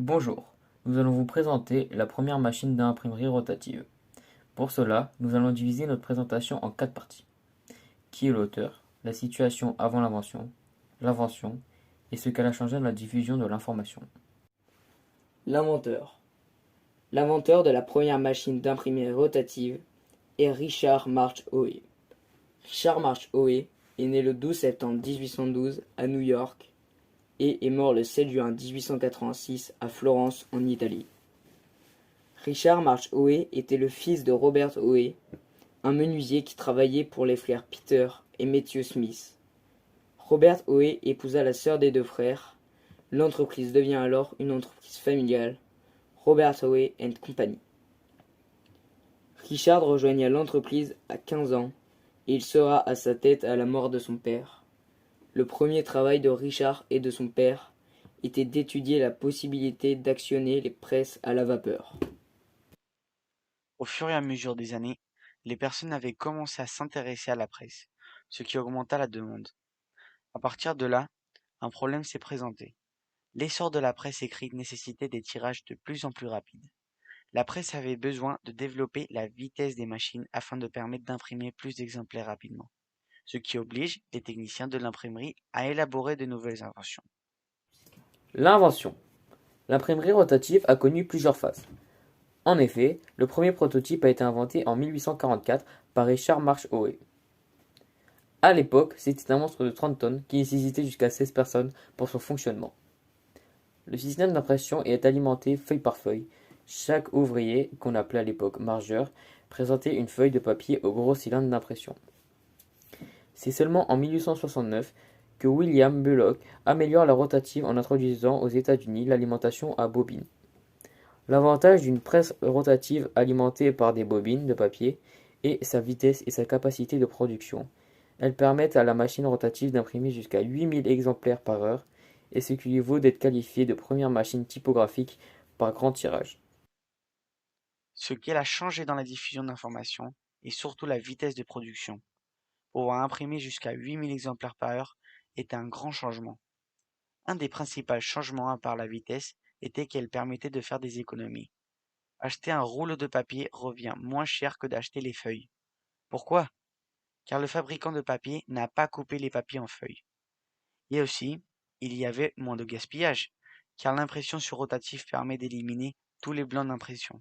Bonjour, nous allons vous présenter la première machine d'imprimerie rotative. Pour cela, nous allons diviser notre présentation en 4 parties. Qui est l'auteur, la situation avant l'invention et ce qu'elle a changé dans la diffusion de l'information. L'inventeur. L'inventeur de la première machine d'imprimerie rotative est Richard March Howe. Richard March Howe est né le 12 septembre 1812 à New York et est mort le 7 juin 1886 à Florence en Italie. Richard March Howe était le fils de Robert Howe, un menuisier qui travaillait pour les frères Peter et Matthew Smith. Robert Howe épousa la sœur des deux frères. L'entreprise devient alors une entreprise familiale, Robert Howe and Company. Richard rejoigna l'entreprise à 15 ans et il sera à sa tête à la mort de son père. Le premier travail de Richard et de son père était d'étudier la possibilité d'actionner les presses à la vapeur. Au fur et à mesure des années, les personnes avaient commencé à s'intéresser à la presse, ce qui augmenta la demande. À partir de là, un problème s'est présenté. L'essor de la presse écrite nécessitait des tirages de plus en plus rapides. La presse avait besoin de développer la vitesse des machines afin de permettre d'imprimer plus d'exemplaires rapidement, ce qui oblige les techniciens de l'imprimerie à élaborer de nouvelles inventions. L'invention. L'imprimerie rotative a connu plusieurs phases. En effet, le premier prototype a été inventé en 1844 par Richard March Howe. À l'époque, c'était un monstre de 30 tonnes qui nécessitait jusqu'à 16 personnes pour son fonctionnement. Le système d'impression est alimenté feuille par feuille. Chaque ouvrier, qu'on appelait à l'époque margeur, présentait une feuille de papier au gros cylindre d'impression. C'est seulement en 1869 que William Bullock améliore la rotative en introduisant aux États-Unis l'alimentation à bobines. L'avantage d'une presse rotative alimentée par des bobines de papier est sa vitesse et sa capacité de production. Elles permettent à la machine rotative d'imprimer jusqu'à 8000 exemplaires par heure, et ce qui lui vaut d'être qualifiée de première machine typographique par grand tirage. Ce qu'elle a changé dans la diffusion d'informations est surtout la vitesse de production. Pouvoir imprimer jusqu'à 8000 exemplaires par heure était un grand changement. Un des principaux changements à part la vitesse était qu'elle permettait de faire des économies. Acheter un rouleau de papier revient moins cher que d'acheter les feuilles. Pourquoi? Car le fabricant de papier n'a pas coupé les papiers en feuilles. Et aussi, il y avait moins de gaspillage, car l'impression sur rotatif permet d'éliminer tous les blancs d'impression.